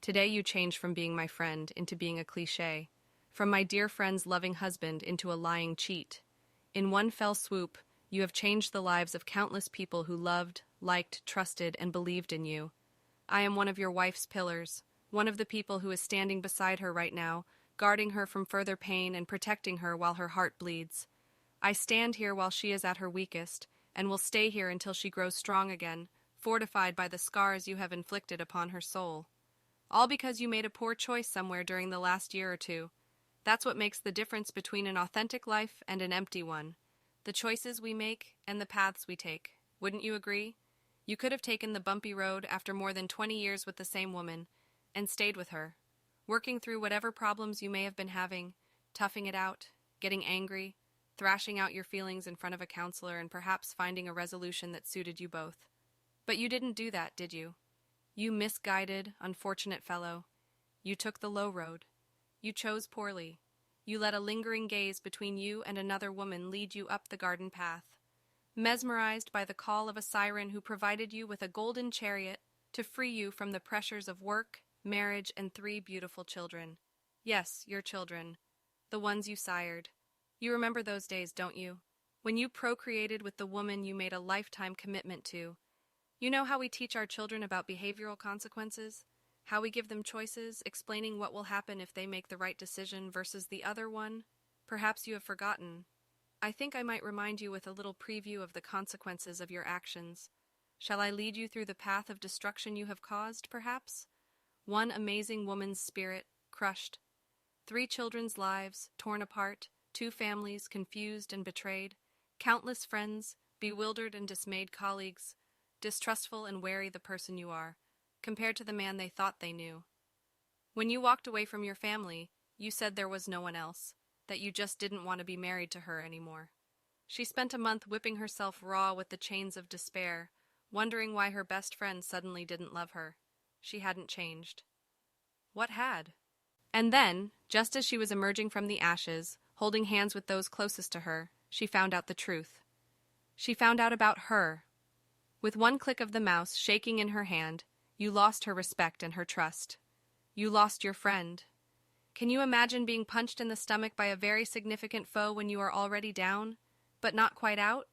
Today you changed from being my friend into being a cliché, from my dear friend's loving husband into a lying cheat. In one fell swoop, you have changed the lives of countless people who loved, liked, trusted, and believed in you. I am one of your wife's pillars, one of the people who is standing beside her right now, guarding her from further pain and protecting her while her heart bleeds. I stand here while she is at her weakest, and will stay here until she grows strong again, fortified by the scars you have inflicted upon her soul. All because you made a poor choice somewhere during the last year or two. That's what makes the difference between an authentic life and an empty one. The choices we make and the paths we take. Wouldn't you agree? You could have taken the bumpy road after more than 20 years with the same woman and stayed with her, working through whatever problems you may have been having, toughing it out, getting angry, thrashing out your feelings in front of a counselor, and perhaps finding a resolution that suited you both. But you didn't do that, did you? You misguided, unfortunate fellow. You took the low road. You chose poorly. You let a lingering gaze between you and another woman lead you up the garden path, mesmerized by the call of a siren who provided you with a golden chariot to free you from the pressures of work, marriage, and 3 beautiful children. Yes, your children. The ones you sired. You remember those days, don't you? When you procreated with the woman you made a lifetime commitment to. You know how we teach our children about behavioral consequences? How we give them choices, explaining what will happen if they make the right decision versus the other one? Perhaps you have forgotten. I think I might remind you with a little preview of the consequences of your actions. Shall I lead you through the path of destruction you have caused, perhaps? One amazing woman's spirit crushed. 3 children's lives torn apart. 2 families confused and betrayed, countless friends, bewildered and dismayed colleagues, distrustful and wary the person you are, compared to the man they thought they knew. When you walked away from your family, you said there was no one else, that you just didn't want to be married to her anymore. She spent a month whipping herself raw with the chains of despair, wondering why her best friend suddenly didn't love her. She hadn't changed. What had? And then, just as she was emerging from the ashes, holding hands with those closest to her, she found out the truth. She found out about her. With one click of the mouse shaking in her hand, you lost her respect and her trust. You lost your friend. Can you imagine being punched in the stomach by a very significant foe when you are already down, but not quite out?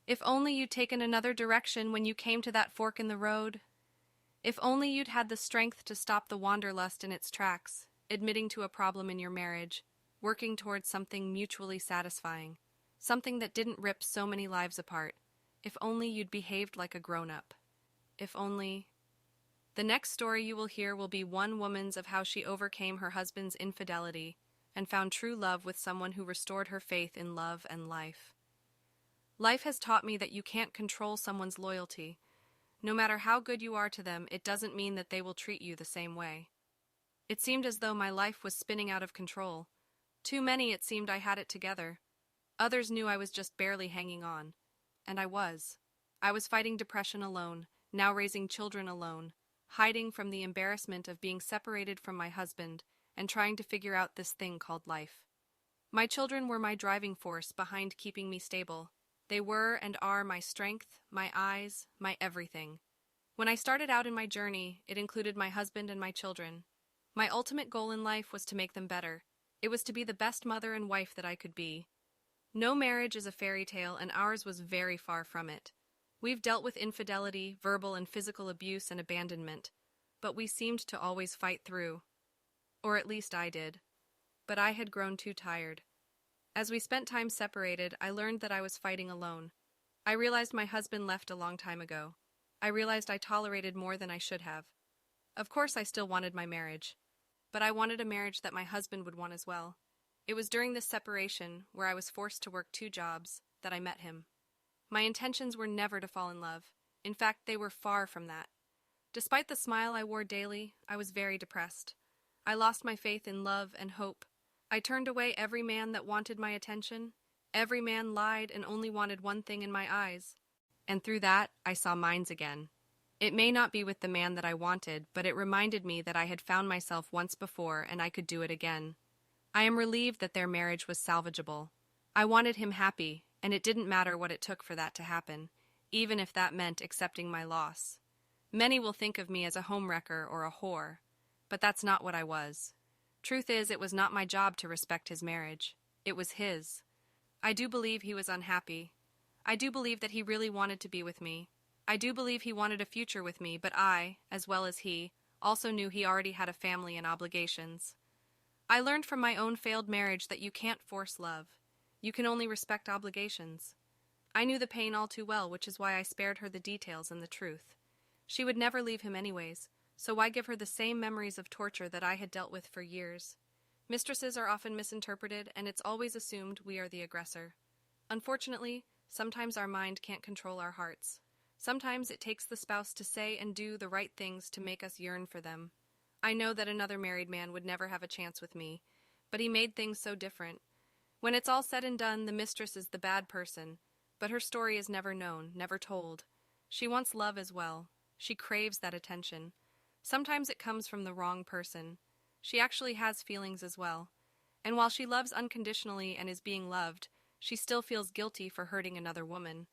If only you'd taken another direction when you came to that fork in the road. If only you'd had the strength to stop the wanderlust in its tracks, admitting to a problem in your marriage, working towards something mutually satisfying, something that didn't rip so many lives apart. If only you'd behaved like a grown-up. If only... The next story you will hear will be one woman's of how she overcame her husband's infidelity and found true love with someone who restored her faith in love and life. Life has taught me that you can't control someone's loyalty. No matter how good you are to them, it doesn't mean that they will treat you the same way. It seemed as though my life was spinning out of control. Too many it seemed I had it together. Others knew I was just barely hanging on. And I was. I was fighting depression alone, now raising children alone, hiding from the embarrassment of being separated from my husband, and trying to figure out this thing called life. My children were my driving force behind keeping me stable. They were and are my strength, my eyes, my everything. When I started out in my journey, it included my husband and my children. My ultimate goal in life was to make them better. It was to be the best mother and wife that I could be. No marriage is a fairy tale, and ours was very far from it. We've dealt with infidelity, verbal and physical abuse, and abandonment, but we seemed to always fight through. Or at least I did. But I had grown too tired. As we spent time separated, I learned that I was fighting alone. I realized my husband left a long time ago. I realized I tolerated more than I should have. Of course, I still wanted my marriage. But I wanted a marriage that my husband would want as well. It was during this separation, where I was forced to work 2 jobs, that I met him. My intentions were never to fall in love. In fact, they were far from that. Despite the smile I wore daily, I was very depressed. I lost my faith in love and hope. I turned away every man that wanted my attention. Every man lied and only wanted one thing in my eyes. And through that, I saw mines again. It may not be with the man that I wanted, but it reminded me that I had found myself once before and I could do it again. I am relieved that their marriage was salvageable. I wanted him happy, and it didn't matter what it took for that to happen, even if that meant accepting my loss. Many will think of me as a homewrecker or a whore. but that's not what I was. Truth is, it was not my job to respect his marriage. It was his. I do believe he was unhappy. I do believe that he really wanted to be with me. I do believe he wanted a future with me, but I, as well as he, also knew he already had a family and obligations. I learned from my own failed marriage that you can't force love. You can only respect obligations. I knew the pain all too well, which is why I spared her the details and the truth. She would never leave him anyways, so why give her the same memories of torture that I had dealt with for years? Mistresses are often misinterpreted, and it's always assumed we are the aggressor. Unfortunately, sometimes our mind can't control our hearts. Sometimes it takes the spouse to say and do the right things to make us yearn for them. I know that another married man would never have a chance with me, but he made things so different. When it's all said and done, the mistress is the bad person, but her story is never known, never told. She wants love as well. She craves that attention. Sometimes it comes from the wrong person. She actually has feelings as well. And while she loves unconditionally and is being loved, she still feels guilty for hurting another woman.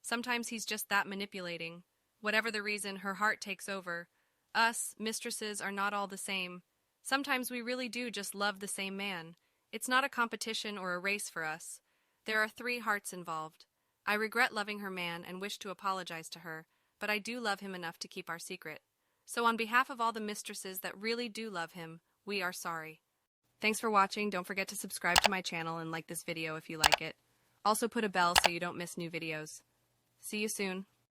Sometimes he's just that manipulating. Whatever the reason, her heart takes over. Us, mistresses, are not all the same. Sometimes we really do just love the same man. It's not a competition or a race for us. There are 3 hearts involved. I regret loving her man and wish to apologize to her, but I do love him enough to keep our secret. So on behalf of all the mistresses that really do love him, we are sorry. Thanks for watching. Don't forget to subscribe to my channel and like this video if you like it. Also put a bell so you don't miss new videos. See you soon.